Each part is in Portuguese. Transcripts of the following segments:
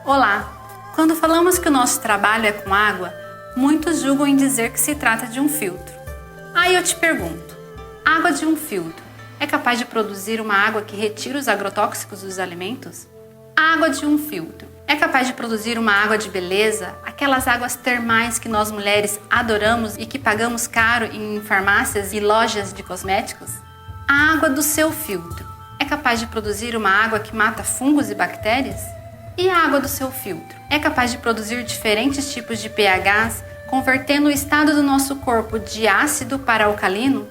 Olá! Quando falamos que o nosso trabalho é com água, muitos julgam em dizer que se trata de um filtro. Aí eu te pergunto, a água de um filtro é capaz de produzir uma água que retira os agrotóxicos dos alimentos? A água de um filtro é capaz de produzir uma água de beleza, aquelas águas termais que nós mulheres adoramos e que pagamos caro em farmácias e lojas de cosméticos? A água do seu filtro é capaz de produzir uma água que mata fungos e bactérias? E a água do seu filtro é capaz de produzir diferentes tipos de pHs, convertendo o estado do nosso corpo de ácido para alcalino?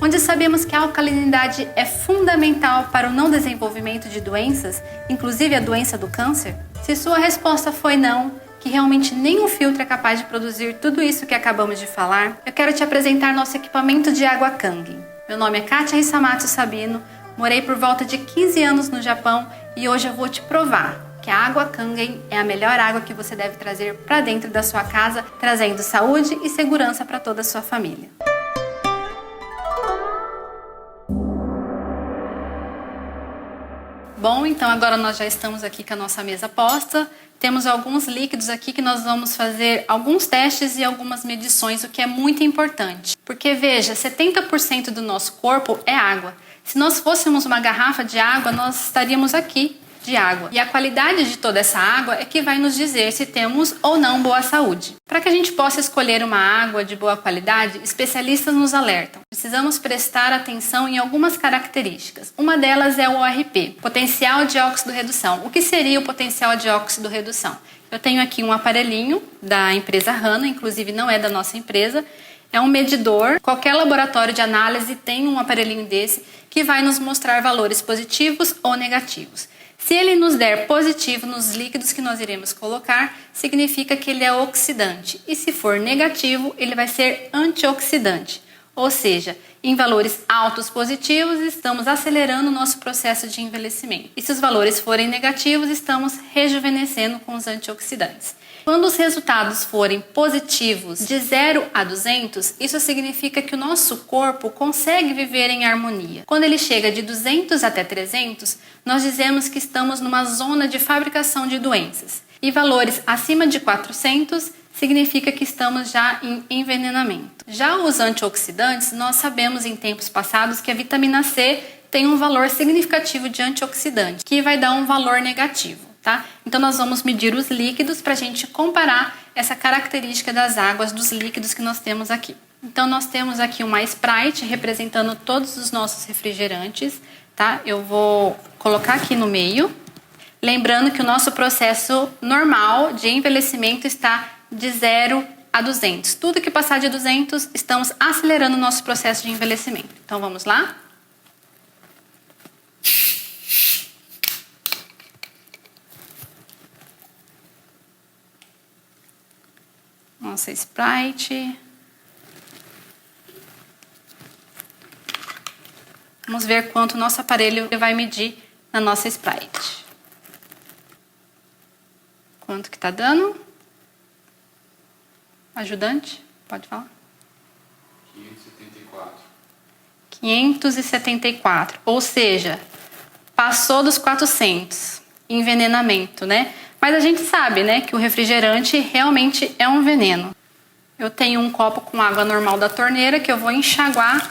Onde sabemos que a alcalinidade é fundamental para o não desenvolvimento de doenças, inclusive a doença do câncer? Se sua resposta foi não, que realmente nenhum filtro é capaz de produzir tudo isso que acabamos de falar, eu quero te apresentar nosso equipamento de água Kangen. Meu nome é Kátia Hisamatsu Sabino, morei por volta de 15 anos no Japão e hoje eu vou te provar que a água Kangen é a melhor água que você deve trazer para dentro da sua casa, trazendo saúde e segurança para toda a sua família. Bom, então agora nós já estamos aqui com a nossa mesa posta. Temos alguns líquidos aqui que nós vamos fazer alguns testes e algumas medições, o que é muito importante. Porque veja, 70% do nosso corpo é água. Se nós fôssemos uma garrafa de água, nós estaríamos aqui de água. E a qualidade de toda essa água é que vai nos dizer se temos ou não boa saúde. Para que a gente possa escolher uma água de boa qualidade, especialistas nos alertam. Precisamos prestar atenção em algumas características. Uma delas é o ORP, potencial de óxido-redução. O que seria o potencial de óxido-redução? Eu tenho aqui um aparelhinho da empresa Hana, inclusive não é da nossa empresa. É um medidor, qualquer laboratório de análise tem um aparelhinho desse que vai nos mostrar valores positivos ou negativos. Se ele nos der positivo nos líquidos que nós iremos colocar, significa que ele é oxidante. E se for negativo, ele vai ser antioxidante. Ou seja, em valores altos positivos, estamos acelerando o nosso processo de envelhecimento. E se os valores forem negativos, estamos rejuvenescendo com os antioxidantes. Quando os resultados forem positivos de 0 a 200, isso significa que o nosso corpo consegue viver em harmonia. Quando ele chega de 200 até 300, nós dizemos que estamos numa zona de fabricação de doenças. E valores acima de 400 significa que estamos já em envenenamento. Já os antioxidantes, nós sabemos em tempos passados que a vitamina C tem um valor significativo de antioxidante, que vai dar um valor negativo. Tá? Então nós vamos medir os líquidos para a gente comparar essa característica das águas, dos líquidos que nós temos aqui. Então nós temos aqui uma Sprite representando todos os nossos refrigerantes, tá? Eu vou colocar aqui no meio, lembrando que o nosso processo normal de envelhecimento está de 0 a 200. Tudo que passar de 200, estamos acelerando o nosso processo de envelhecimento. Então vamos lá? Nossa Sprite. Vamos ver quanto o nosso aparelho vai medir na nossa Sprite. Quanto que tá dando? Ajudante, pode falar? 574. 574, ou seja, passou dos 400. Envenenamento, né? Mas a gente sabe, né, que o refrigerante realmente é um veneno. Eu tenho um copo com água normal da torneira que eu vou enxaguar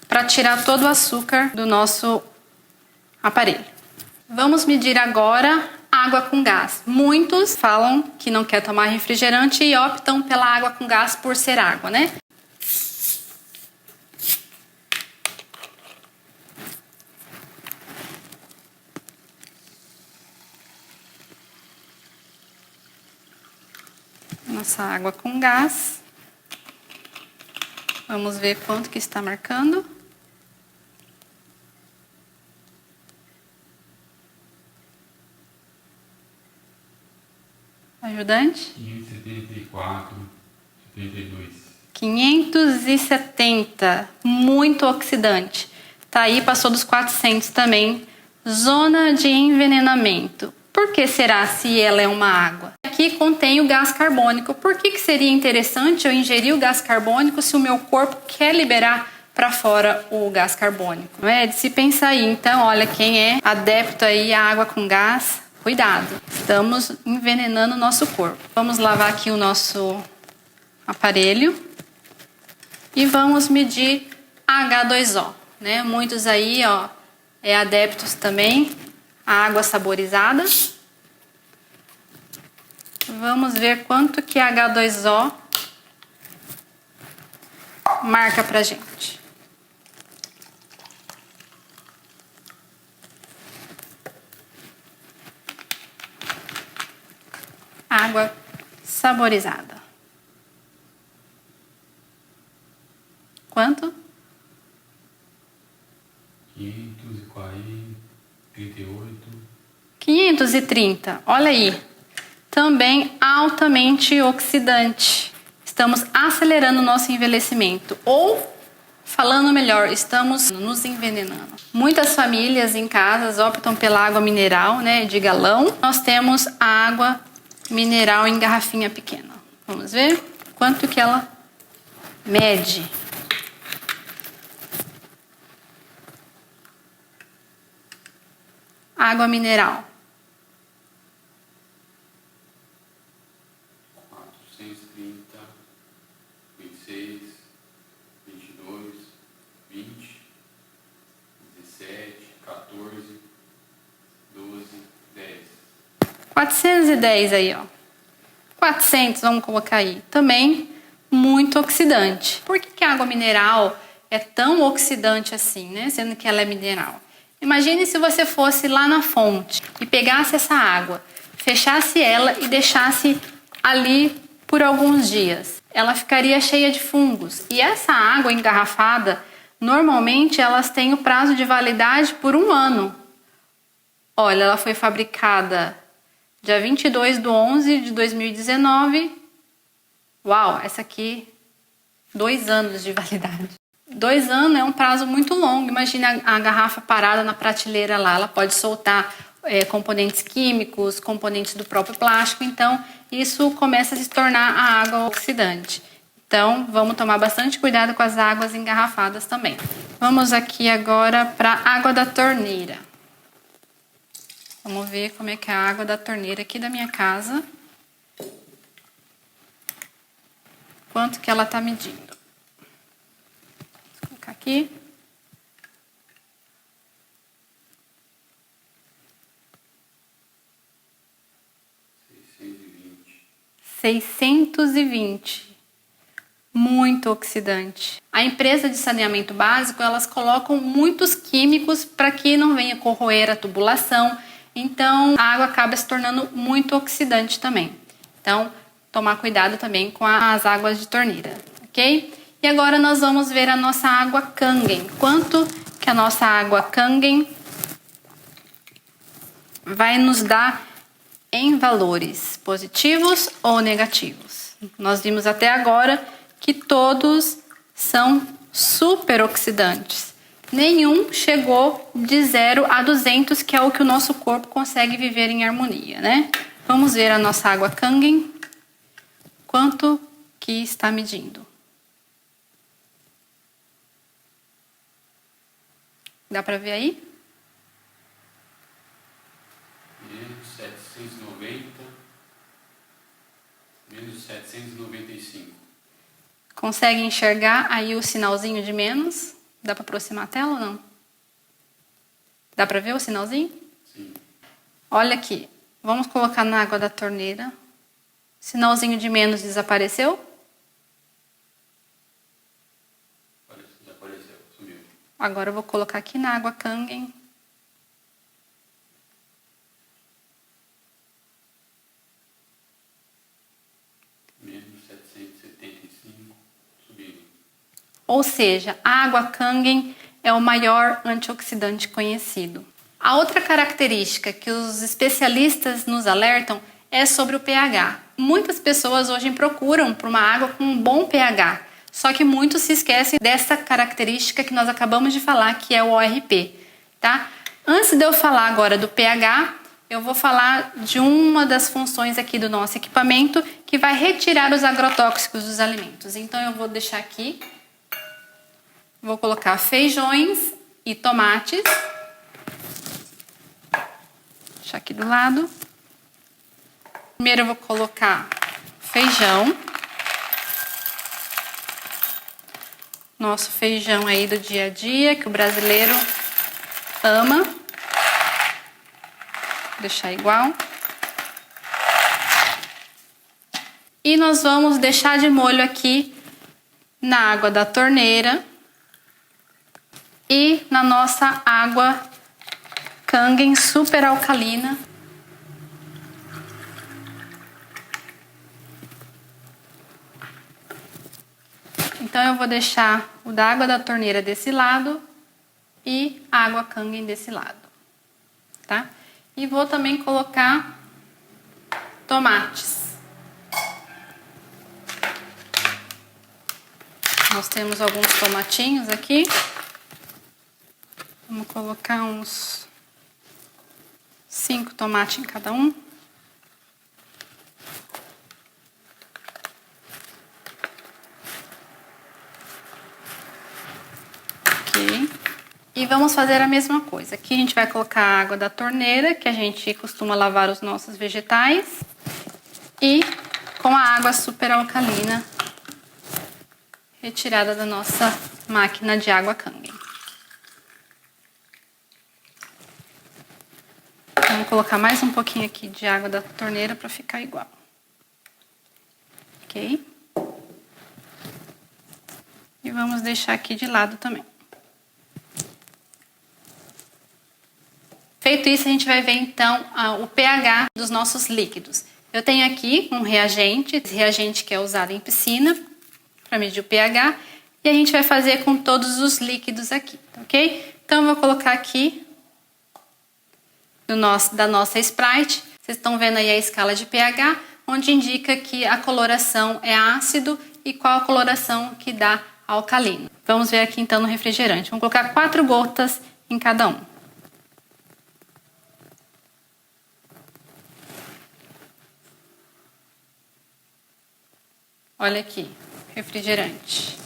para tirar todo o açúcar do nosso aparelho. Vamos medir agora água com gás. Muitos falam que não quer tomar refrigerante e optam pela água com gás por ser água, né? Nossa água com gás. Vamos ver quanto que está marcando. Ajudante? 574, 72. 570, muito oxidante. Tá aí, passou dos 400 também. Zona de envenenamento. Por que será se ela é uma água? Aqui contém o gás carbônico. Por que seria interessante eu ingerir o gás carbônico se o meu corpo quer liberar para fora o gás carbônico? Não é de se pensar aí. Então, olha, quem é adepto aí à água com gás, Cuidado, estamos envenenando o nosso corpo. Vamos lavar aqui o nosso aparelho e vamos medir a H2O, né? Muitos aí, ó, adeptos também a água saborizada. Vamos ver quanto que a H2O marca pra gente. Água saborizada. Quanto? 540, 38. 530, olha aí. Também altamente oxidante. Estamos acelerando o nosso envelhecimento. Ou, falando melhor, estamos nos envenenando. Muitas famílias em casas optam pela água mineral, né, de galão. Nós temos a água mineral em garrafinha pequena. Vamos ver quanto que ela mede. Água mineral. 430, 26, 22, 20, 17, 14, 12, 10. 410 aí, ó. 400, vamos colocar aí. Também muito oxidante. Por que a água mineral é tão oxidante assim, né? Sendo que ela é mineral. Imagine se você fosse lá na fonte e pegasse essa água, fechasse ela e deixasse ali por alguns dias. Ela ficaria cheia de fungos. E essa água engarrafada, normalmente elas têm o prazo de validade por 1 ano. Olha, ela foi fabricada dia 22/11/2019. Uau, essa aqui, 2 anos de validade. 2 anos é um prazo muito longo. Imagina a garrafa parada na prateleira lá. Ela pode soltar componentes químicos, componentes do próprio plástico. Então, isso começa a se tornar a água oxidante. Então, vamos tomar bastante cuidado com as águas engarrafadas também. Vamos aqui agora para a água da torneira. Vamos ver como é que é a água da torneira aqui da minha casa. Quanto que ela está medindo. Vou colocar aqui. $620. Muito oxidante. A empresa de saneamento básico, elas colocam muitos químicos para que não venha corroer a tubulação. Então, a água acaba se tornando muito oxidante também. Então, tomar cuidado também com as águas de torneira, ok? E agora nós vamos ver a nossa água Kangen. Quanto que a nossa água Kangen vai nos dar em valores positivos ou negativos. Nós vimos até agora que todos são superoxidantes. Nenhum chegou de 0 a 200, que é o que o nosso corpo consegue viver em harmonia, né? Vamos ver a nossa água Kangen. Quanto que está medindo? Dá para ver aí? Menos 790, menos 795. Consegue enxergar aí o sinalzinho de menos? Dá para aproximar a tela ou não? Dá para ver o sinalzinho? Sim. Olha aqui. Vamos colocar na água da torneira. Sinalzinho de menos desapareceu? Desapareceu, sumiu. Agora eu vou colocar aqui na água Kangen. Menos 775, subiu. Ou seja, a água Kangen é o maior antioxidante conhecido. A outra característica que os especialistas nos alertam é sobre o pH. Muitas pessoas hoje procuram por uma água com um bom pH, só que muitos se esquecem dessa característica que nós acabamos de falar, que é o ORP, tá? Antes de eu falar agora do pH, eu vou falar de uma das funções aqui do nosso equipamento que vai retirar os agrotóxicos dos alimentos. Então eu vou deixar aqui, vou colocar feijões e tomates. Deixar aqui do lado. Primeiro eu vou colocar feijão. Nosso feijão aí do dia a dia, que o brasileiro ama. Vou deixar igual. E nós vamos deixar de molho aqui na água da torneira e na nossa água Kangen super alcalina. Então eu vou deixar o da água da torneira desse lado e a água Kangen desse lado, tá? E vou também colocar tomates. Nós temos alguns tomatinhos aqui. Vamos colocar uns 5 tomates em cada um. Ok. E vamos fazer a mesma coisa. Aqui a gente vai colocar a água da torneira, que a gente costuma lavar os nossos vegetais. E com a água super alcalina, retirada da nossa máquina de água Kangen. Vamos colocar mais um pouquinho aqui de água da torneira para ficar igual. Ok? E vamos deixar aqui de lado também. Feito isso, a gente vai ver então o pH dos nossos líquidos. Eu tenho aqui um reagente, esse reagente que é usado em piscina para medir o pH, e a gente vai fazer com todos os líquidos aqui, ok? Então eu vou colocar aqui da nossa Sprite. Vocês estão vendo aí a escala de pH, onde indica que a coloração é ácido e qual a coloração que dá alcalino. Vamos ver aqui então no refrigerante. Vamos colocar 4 gotas em cada um. Olha aqui, refrigerante.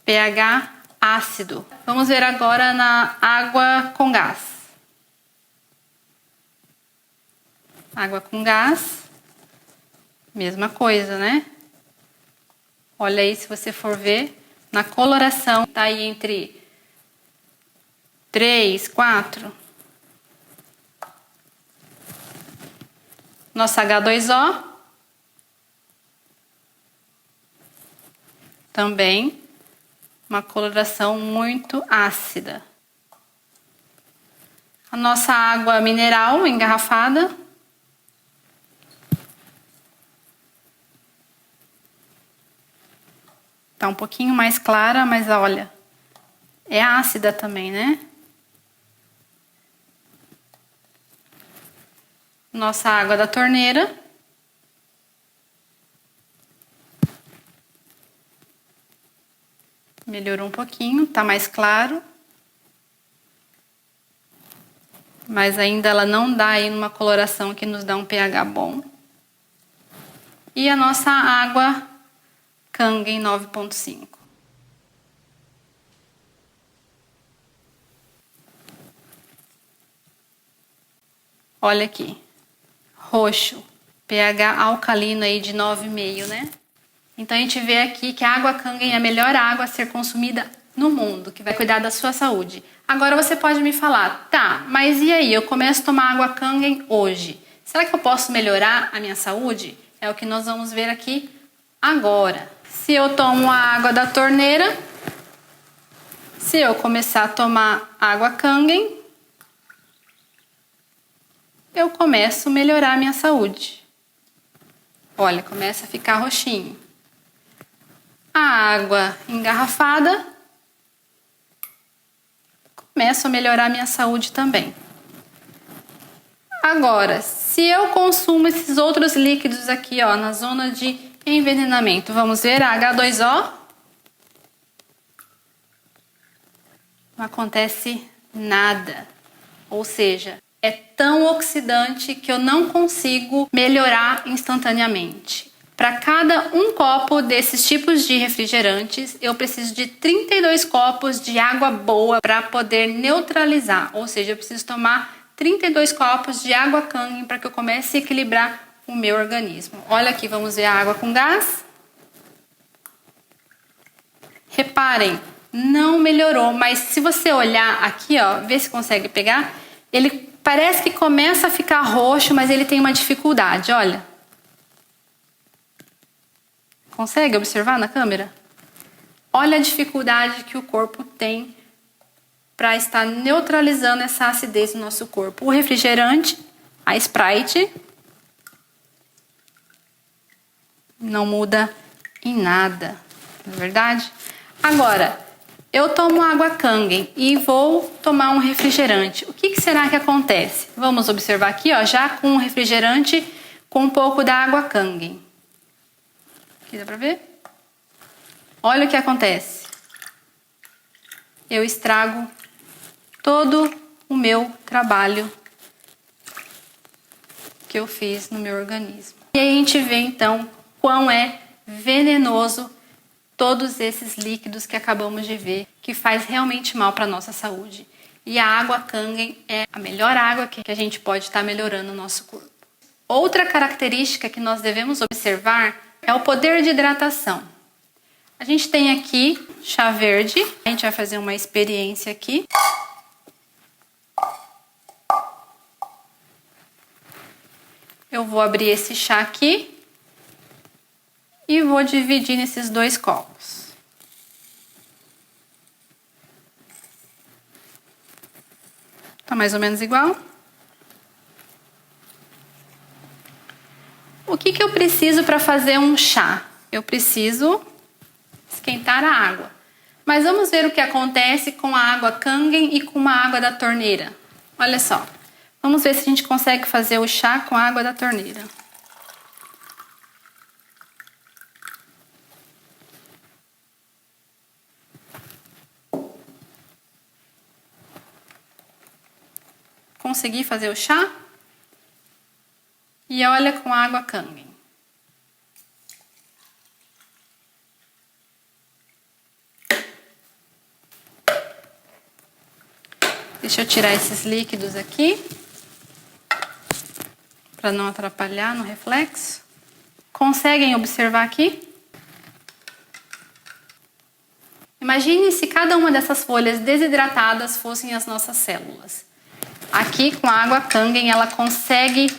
pH ácido. Vamos ver agora na água com gás. Água com gás, mesma coisa, né? Olha aí, se você for ver, na coloração tá aí entre 3, 4. Nosso H2O também uma coloração muito ácida. A nossa água mineral engarrafada tá um pouquinho mais clara, mas olha, é ácida também, né? Nossa água da torneira. Melhorou um pouquinho, tá mais claro. Mas ainda ela não dá aí uma coloração que nos dá um pH bom. E a nossa água Kangen 9.5. Olha aqui. Roxo. pH alcalino aí de 9,5, né? Então a gente vê aqui que a água Kangen é a melhor água a ser consumida no mundo, que vai cuidar da sua saúde. Agora você pode me falar, tá, mas e aí? Eu começo a tomar água Kangen hoje. Será que eu posso melhorar a minha saúde? É o que nós vamos ver aqui agora. Se eu tomo a água da torneira, se eu começar a tomar água Kangen, eu começo a melhorar a minha saúde. Olha, começa a ficar roxinho. A água engarrafada, começa a melhorar a minha saúde também. Agora, se eu consumo esses outros líquidos aqui, ó, na zona de envenenamento, vamos ver a H2O. Não acontece nada. Ou seja, é tão oxidante que eu não consigo melhorar instantaneamente. Para cada um copo desses tipos de refrigerantes, eu preciso de 32 copos de água boa para poder neutralizar. Ou seja, eu preciso tomar 32 copos de água Kangen para que eu comece a equilibrar o meu organismo. Olha aqui, vamos ver a água com gás. Reparem, não melhorou, mas se você olhar aqui, ó, ver se consegue pegar, ele parece que começa a ficar roxo, mas ele tem uma dificuldade, olha. Consegue observar na câmera? Olha a dificuldade que o corpo tem para estar neutralizando essa acidez no nosso corpo. O refrigerante, a Sprite, não muda em nada, não é verdade? Agora, eu tomo água Kangen e vou tomar um refrigerante. O que será que acontece? Vamos observar aqui, ó, já com um refrigerante com um pouco da água Kangen. Aqui dá para ver? Olha o que acontece. Eu estrago todo o meu trabalho que eu fiz no meu organismo. E aí a gente vê então quão é venenoso todos esses líquidos que acabamos de ver, que faz realmente mal para a nossa saúde. E a água Kangen é a melhor água que a gente pode estar melhorando o nosso corpo. Outra característica que nós devemos observar é o poder de hidratação. A gente tem aqui chá verde, a gente vai fazer uma experiência aqui. Eu vou abrir esse chá aqui e vou dividir nesses 2 copos. Tá mais ou menos igual? O que eu preciso para fazer um chá? Eu preciso esquentar a água. Mas vamos ver o que acontece com a água Kangen e com a água da torneira. Olha só. Vamos ver se a gente consegue fazer o chá com a água da torneira. Consegui fazer o chá? E olha com a água Kangen. Deixa eu tirar esses líquidos aqui, para não atrapalhar no reflexo. Conseguem observar aqui? Imagine se cada uma dessas folhas desidratadas fossem as nossas células. Aqui, com a água Kangen, ela consegue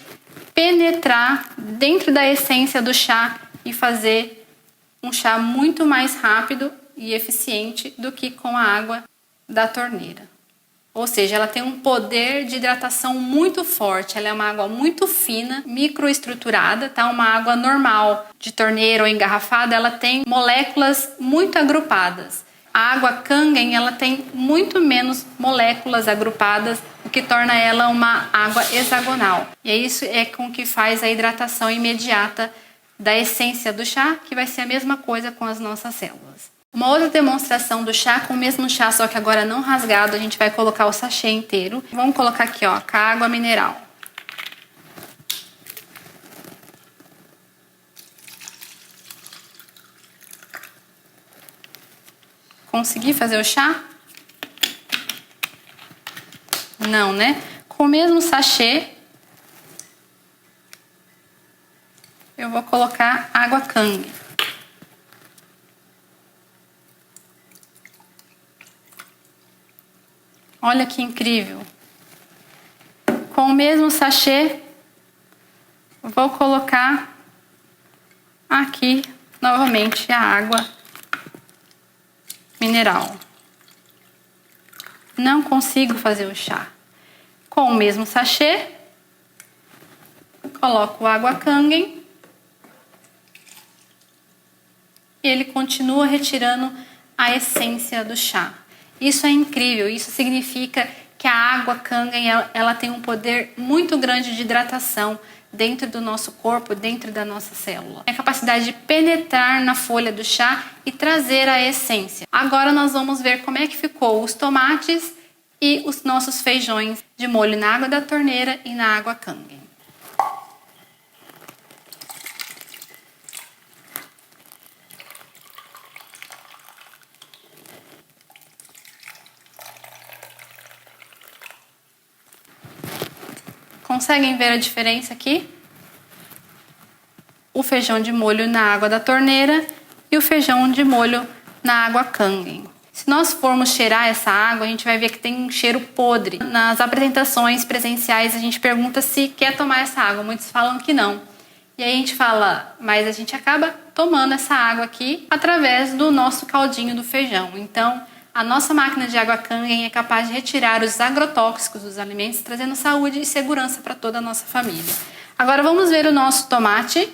penetrar dentro da essência do chá e fazer um chá muito mais rápido e eficiente do que com a água da torneira. Ou seja, ela tem um poder de hidratação muito forte. Ela é uma água muito fina, microestruturada, tá? Uma água normal de torneira ou engarrafada, ela tem moléculas muito agrupadas. A água Kangen, ela tem muito menos moléculas agrupadas, o que torna ela uma água hexagonal. E isso é com que faz a hidratação imediata da essência do chá, que vai ser a mesma coisa com as nossas células. Uma outra demonstração do chá, com o mesmo chá, só que agora não rasgado, a gente vai colocar o sachê inteiro. Vamos colocar aqui, ó, com a água mineral. Consegui fazer o chá? Não, né? Com o mesmo sachê, eu vou colocar água Kangen. Olha que incrível. Com o mesmo sachê, vou colocar aqui novamente a água mineral. Não consigo fazer o chá. Com o mesmo sachê, coloco água Kangen e ele continua retirando a essência do chá. Isso é incrível, isso significa que a água Kangen ela tem um poder muito grande de hidratação dentro do nosso corpo, dentro da nossa célula. É a capacidade de penetrar na folha do chá e trazer a essência. Agora nós vamos ver como é que ficou os tomates e os nossos feijões de molho na água da torneira e na água Kangen. Conseguem ver a diferença aqui? O feijão de molho na água da torneira e o feijão de molho na água Kangen. Se nós formos cheirar essa água, a gente vai ver que tem um cheiro podre. Nas apresentações presenciais, a gente pergunta se quer tomar essa água. Muitos falam que não. E aí a gente fala, mas a gente acaba tomando essa água aqui através do nosso caldinho do feijão. Então, a nossa máquina de água Kangen é capaz de retirar os agrotóxicos dos alimentos, trazendo saúde e segurança para toda a nossa família. Agora vamos ver o nosso tomate.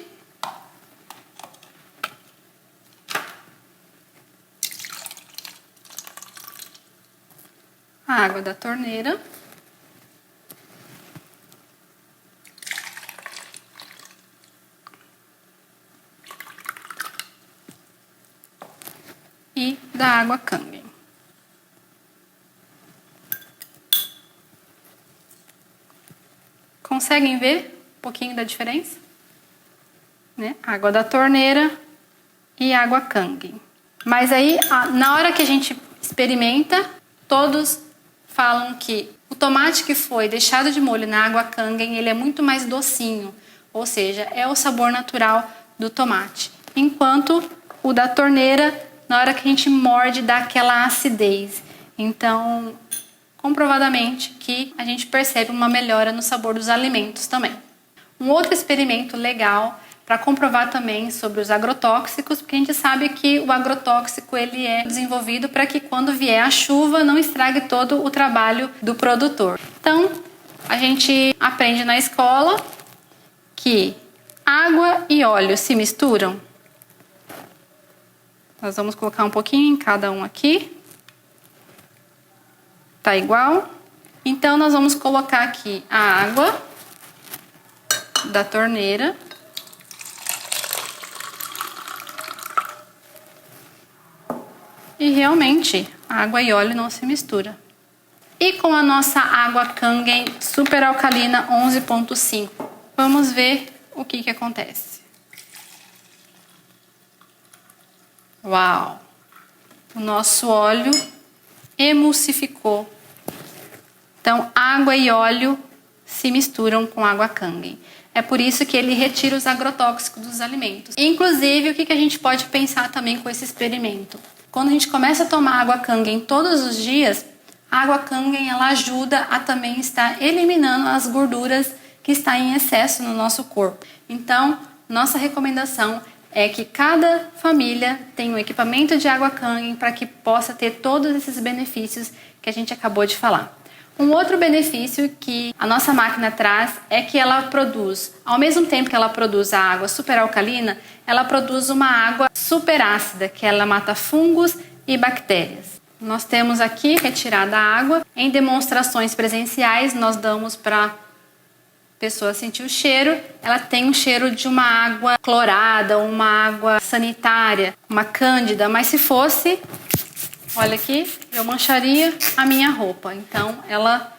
A água da torneira. E da água Kangen. Conseguem ver um pouquinho da diferença? Né? Água da torneira e água Kangen. Mas aí, na hora que a gente experimenta, todos falam que o tomate que foi deixado de molho na água Kangen, ele é muito mais docinho, ou seja, é o sabor natural do tomate. Enquanto o da torneira, na hora que a gente morde, dá aquela acidez. Então, comprovadamente que a gente percebe uma melhora no sabor dos alimentos também. Um outro experimento legal para comprovar também sobre os agrotóxicos, porque a gente sabe que o agrotóxico ele é desenvolvido para que quando vier a chuva não estrague todo o trabalho do produtor. Então, a gente aprende na escola que água e óleo se misturam. Nós vamos colocar um pouquinho em cada um aqui. Tá igual? Então, nós vamos colocar aqui a água da torneira. E realmente, água e óleo não se misturam. E com a nossa água Kangen super alcalina 11.5, vamos ver o que acontece. Uau! O nosso óleo emulsificou. Então, água e óleo se misturam com água Kangen. É por isso que ele retira os agrotóxicos dos alimentos. Inclusive, o que a gente pode pensar também com esse experimento? Quando a gente começa a tomar água Kangen todos os dias, a água Kangen ela ajuda a também estar eliminando as gorduras que estão em excesso no nosso corpo. Então, nossa recomendação é que cada família tenha um equipamento de água Kangen para que possa ter todos esses benefícios que a gente acabou de falar. Um outro benefício que a nossa máquina traz é que ela produz, ao mesmo tempo que ela produz a água super alcalina, ela produz uma água super ácida, que ela mata fungos e bactérias. Nós temos aqui retirada a água. Em demonstrações presenciais, nós damos para a pessoa sentir o cheiro. Ela tem um cheiro de uma água clorada, uma água sanitária, uma cândida, mas se fosse... Olha aqui, eu mancharia a minha roupa, então ela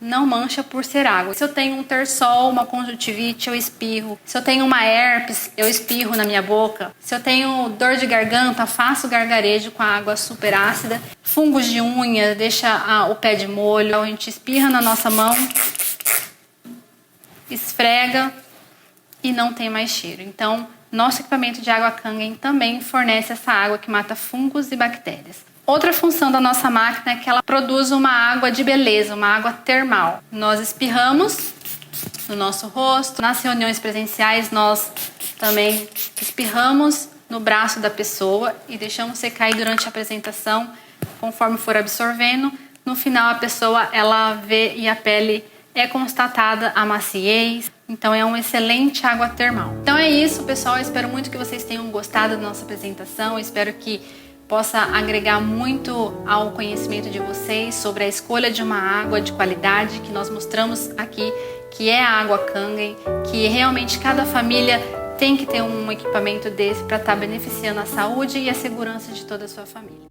não mancha por ser água. Se eu tenho um terçol, uma conjuntivite, eu espirro. Se eu tenho uma herpes, eu espirro na minha boca. Se eu tenho dor de garganta, faço gargarejo com a água super ácida. Fungos de unha, deixa o pé de molho, a gente espirra na nossa mão, esfrega e não tem mais cheiro. Então, nosso equipamento de água Kangen também fornece essa água que mata fungos e bactérias. Outra função da nossa máquina é que ela produz uma água de beleza, uma água termal. Nós espirramos no nosso rosto. Nas reuniões presenciais, nós também espirramos no braço da pessoa e deixamos secar durante a apresentação, conforme for absorvendo. No final, a pessoa ela vê e a pele é constatada a maciez. Então, é uma excelente água termal. Então, é isso, pessoal. Eu espero muito que vocês tenham gostado da nossa apresentação. Eu espero que possa agregar muito ao conhecimento de vocês sobre a escolha de uma água de qualidade que nós mostramos aqui, que é a água Kangen, que realmente cada família tem que ter um equipamento desse para estar beneficiando a saúde e a segurança de toda a sua família.